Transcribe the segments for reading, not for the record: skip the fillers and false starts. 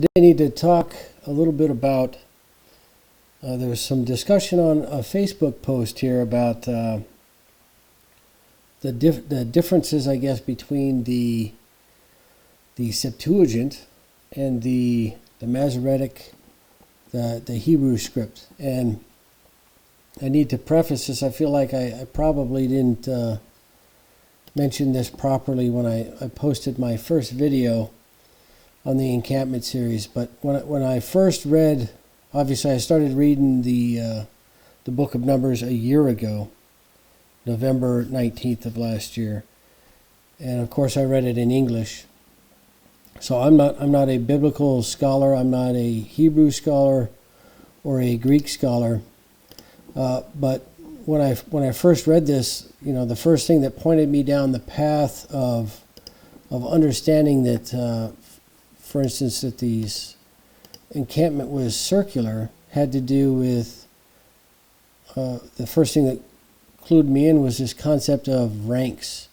Today I need to talk a little bit about, there was some discussion on a Facebook post here about the differences, I guess, between the Septuagint and the Masoretic, the Hebrew script. And I need to preface this. I feel like I probably didn't mention this properly when I posted my first video on the encampment series. But when I first read, obviously I started reading the book of Numbers a year ago, November 19th of last year, and of course I read it in English. So I'm not a biblical scholar. I'm not a Hebrew scholar or a Greek scholar. But when I first read this, the first thing that pointed me down the path of understanding that, for instance, that these encampment was circular had to do with the first thing that clued me in was this concept of ranks.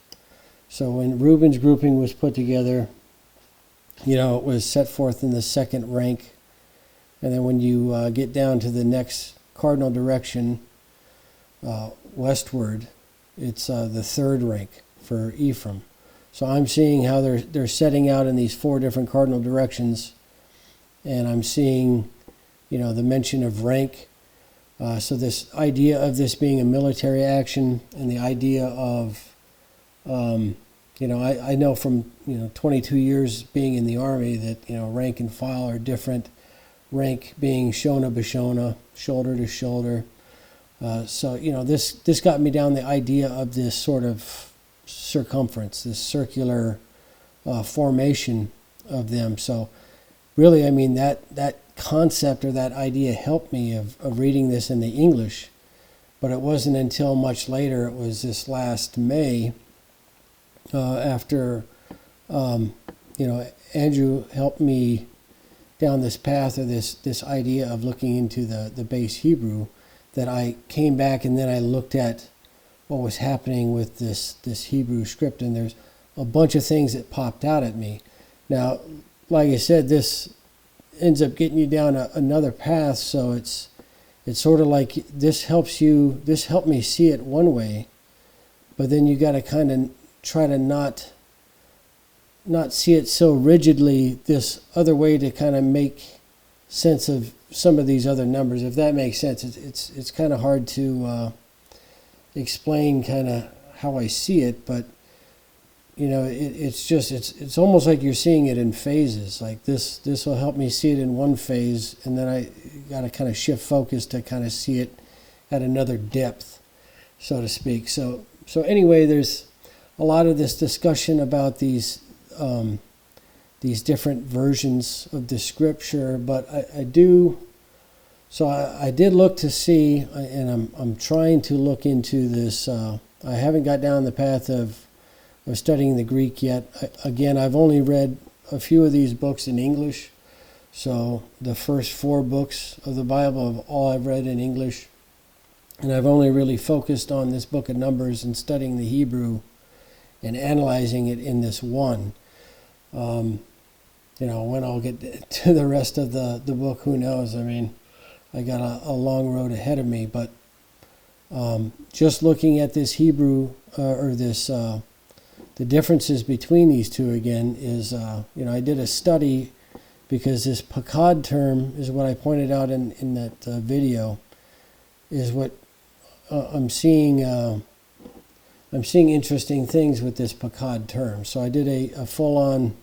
So when Reuben's grouping was put together, it was set forth in the second rank, and then when you get down to the next cardinal direction, westward, it's the third rank for Ephraim. So I'm seeing how they're setting out in these four different cardinal directions, and I'm seeing, the mention of rank. So this idea of this being a military action, and the idea of, I know from 22 years being in the Army that rank and file are different. Rank being shona b'shona, shoulder to shoulder. So this got me down the idea of this sort of circumference, this circular formation of them. So really, that concept or that idea helped me of reading this in the English, but it wasn't until much later, it was this last May, after Andrew helped me down this path, or this idea of looking into the base Hebrew, that I came back and then I looked at what was happening with this Hebrew script, and there's a bunch of things that popped out at me. Now, like I said, this ends up getting you down another path, so it's sort of like this helped me see it one way, but then you got to kind of try to not see it so rigidly this other way to kind of make sense of some of these other numbers, if that makes sense. It's kind of hard to explain kind of how I see it, but it's almost like you're seeing it in phases. Like this will help me see it in one phase, and then I got to kind of shift focus to kind of see it at another depth, so to speak. So anyway, there's a lot of this discussion about these different versions of the scripture, but I did look to see, and I'm trying to look into this. I haven't got down the path of studying the Greek yet. Again, I've only read a few of these books in English, so the first 4 books of the Bible of all I've read in English, and I've only really focused on this book of Numbers and studying the Hebrew and analyzing it in this one. When I'll get to the rest of the book, who knows? I got a long road ahead of me, but just looking at this Hebrew, the differences between these two again is, I did a study because this Paqad term is what I pointed out in that video, is what I'm seeing. I'm seeing interesting things with this Paqad term. So I did a full-on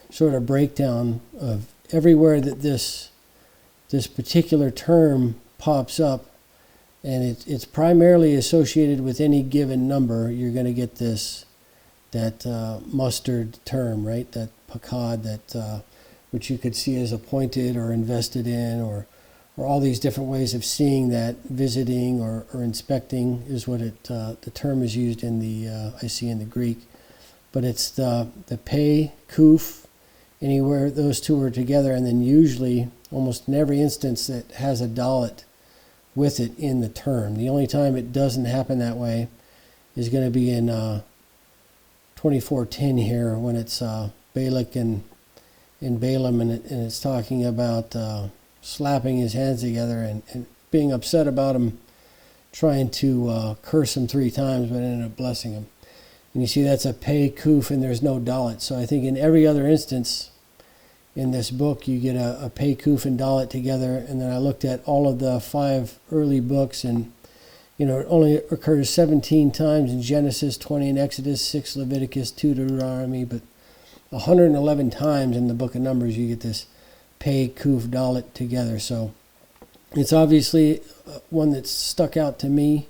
sort of breakdown of everywhere that this particular term pops up, and it's primarily associated with any given number. You're going to get that mustard term, right? That Paqad, that which you could see as appointed or invested in, or all these different ways of seeing that. Visiting or inspecting is what the term is used in I see in the Greek, but it's the pay, kuf, anywhere those two are together, and then usually, almost in every instance, it has a dalet with it in the term. The only time it doesn't happen that way is going to be in 24:10 here, when it's Balak and in Balaam, and it's talking about slapping his hands together and being upset about him trying to curse him 3 times, but ended up blessing him. And you see that's a pei kuf, and there's no dalet. So I think in every other instance in this book you get a pei kuf and dalet together. And then I looked at all of the 5 early books, and it only occurs 17 times in Genesis, 20 in Exodus, 6 Leviticus, 2 Deuteronomy, but 111 times in the book of Numbers you get this pei kuf dalet together. So it's obviously one that's stuck out to me,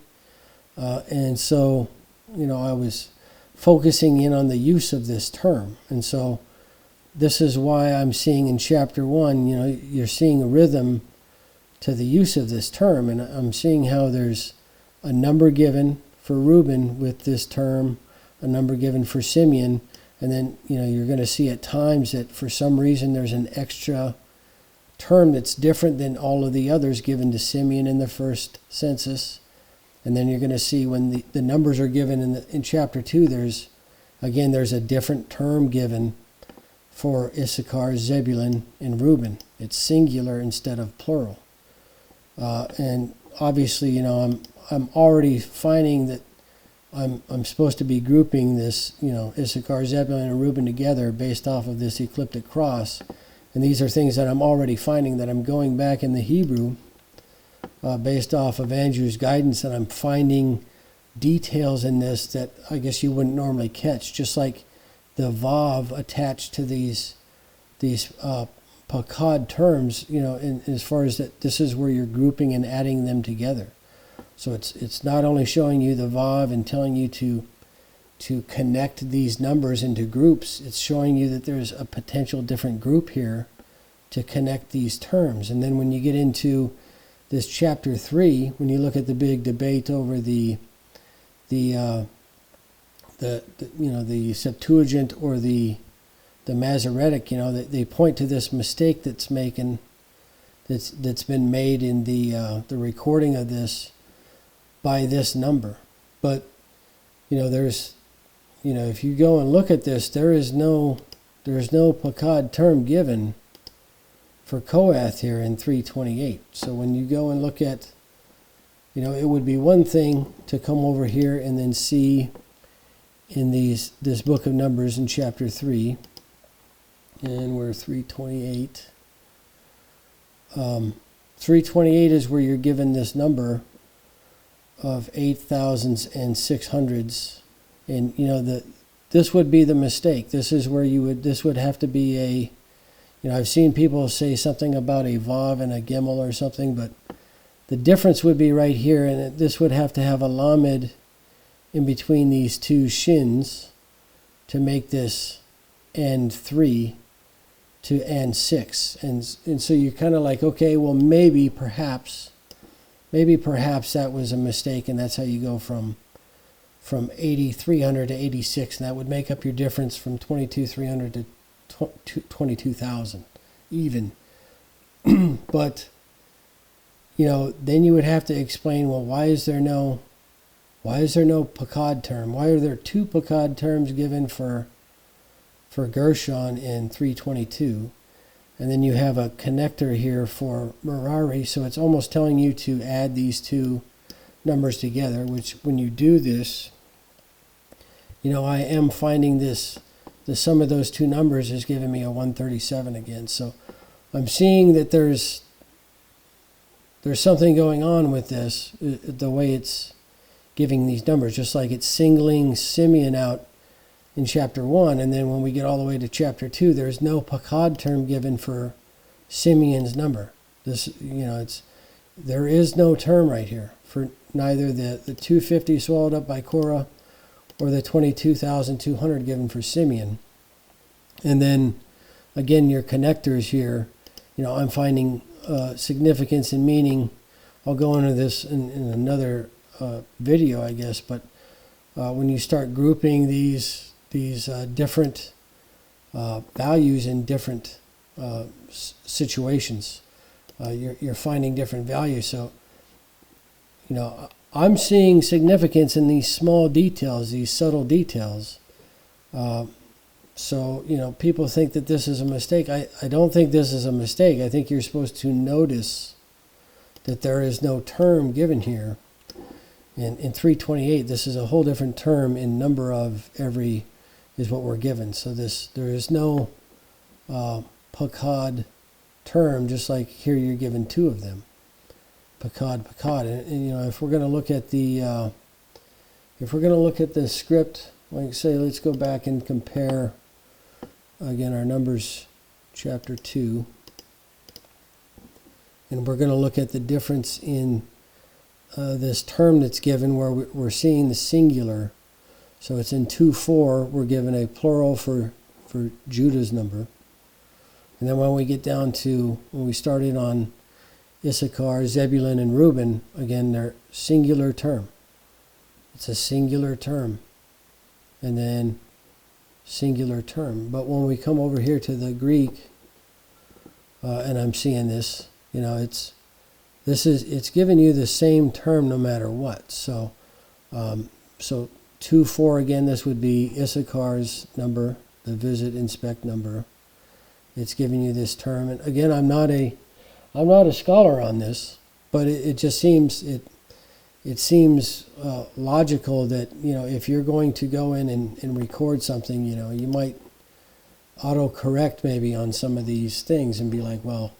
and so I was focusing in on the use of this term. And so this is why I'm seeing in chapter 1, you're seeing a rhythm to the use of this term, and I'm seeing how there's a number given for Reuben with this term, a number given for Simeon, and then you're going to see at times that for some reason there's an extra term that's different than all of the others given to Simeon in the first census. And then you're going to see when the numbers are given in chapter 2, there's a different term given for Issachar, Zebulun, and Reuben. It's singular instead of plural. And obviously, I'm already finding that I'm supposed to be grouping this, Issachar, Zebulun, and Reuben together based off of this ecliptic cross. And these are things that I'm already finding that I'm going back in the Hebrew based off of Andrew's guidance, and I'm finding details in this that I guess you wouldn't normally catch, just like the vav attached to these Paqad terms, as far as that this is where you're grouping and adding them together. So it's not only showing you the vav and telling you to connect these numbers into groups, it's showing you that there's a potential different group here to connect these terms. And then when you get into this chapter 3, when you look at the big debate over the Septuagint or the Masoretic, they point to this mistake that's been made in the recording of this by this number. But there's if you go and look at this, there is no Paqad term given for Kohath here in 328. So when you go and look at, it would be one thing to come over here and then see in this book of Numbers in chapter 3, and we're 328. 328 is where you're given this number of 8,000s and 600s, and this would be the mistake. This is where this would have to be a, I've seen people say something about a vav and a gimel or something, but the difference would be right here, and this would have to have a lamed in between these two shins to make this and 3 to and 6. And so you're kind of like, okay, well, maybe perhaps that was a mistake, and that's how you go from 8,300 to 86, and that would make up your difference from 22,300 to 22,000 even. But then you would have to explain, well, why is there no Paqad term? Why are there 2 Paqad terms given for Gershon in 322, and then you have a connector here for Merari? So it's almost telling you to add these 2 numbers together, which when you do this, I am finding this, the sum of those 2 numbers is giving me a 137 again. So I'm seeing that there's something going on with this, the way it's giving these numbers, just like it's singling Simeon out in chapter 1, and then when we get all the way to chapter 2, there's no Paqad term given for Simeon's number. There is no term right here for neither the 250 swallowed up by Korah or the 22,200 given for Simeon. And then again, your connectors here, I'm finding significance and meaning. I'll go into this in another video, I guess, but when you start grouping these different values in different situations, you're finding different values. So I'm seeing significance in these small details, these subtle details, So, people think that this is a mistake. I don't think this is a mistake. I think you're supposed to notice that there is no term given here. In 328, this is a whole different term in number of every is what we're given. So there is no Paqad term, just like here you're given two of them. Paqad. And if we're going to look at the script, like say, let's go back and compare again our Numbers chapter 2, and we're going to look at the difference in this term that's given, where we're seeing the singular. So it's in 2:4, we're given a plural for Judah's number. And then when we get down to, when we started on Issachar, Zebulun, and Reuben, again, they're singular term. It's a singular term. And then singular term. But when we come over here to the Greek, and I'm seeing this, it's giving you the same term no matter what. So 2:4 again, this would be Issachar's number, the visit inspect number. It's giving you this term, and again, I'm not a scholar on this, but it just seems logical that if you're going to go in and record something, you might autocorrect maybe on some of these things and be like, well,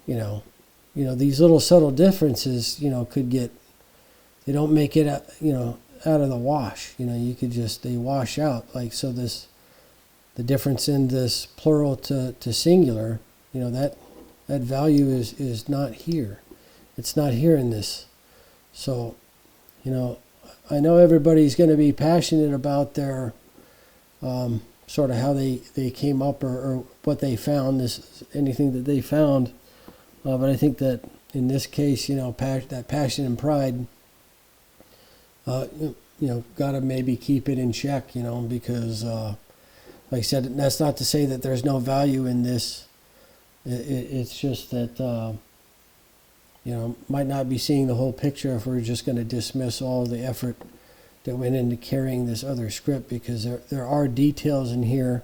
these little subtle differences, they don't make it out of the wash. You could just, they wash out. Like, so the difference in this plural to singular, that value is not here. It's not here in this. So, I know everybody's going to be passionate about their sort of how they came up or what they found, anything that they found. But I think that in this case, that passion and pride, got to maybe keep it in check, because, like I said, that's not to say that there's no value in this. It's just that, might not be seeing the whole picture if we're just going to dismiss all the effort that went into carrying this other script, because there are details in here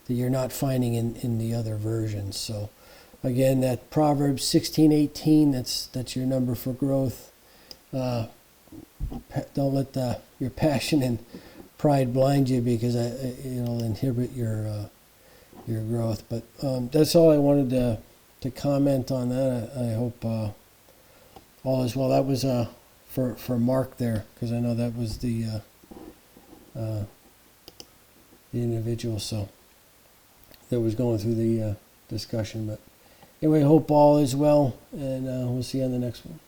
that you're not finding in the other versions. So, again, that Proverbs 16:18, that's your number for growth. Don't let your passion and pride blind you, because it'll inhibit your growth. But that's all I wanted to comment on that. I hope all is well. That was for Mark there, because I know that was the individual that was going through the discussion. But anyway, hope all is well, and we'll see you on the next one.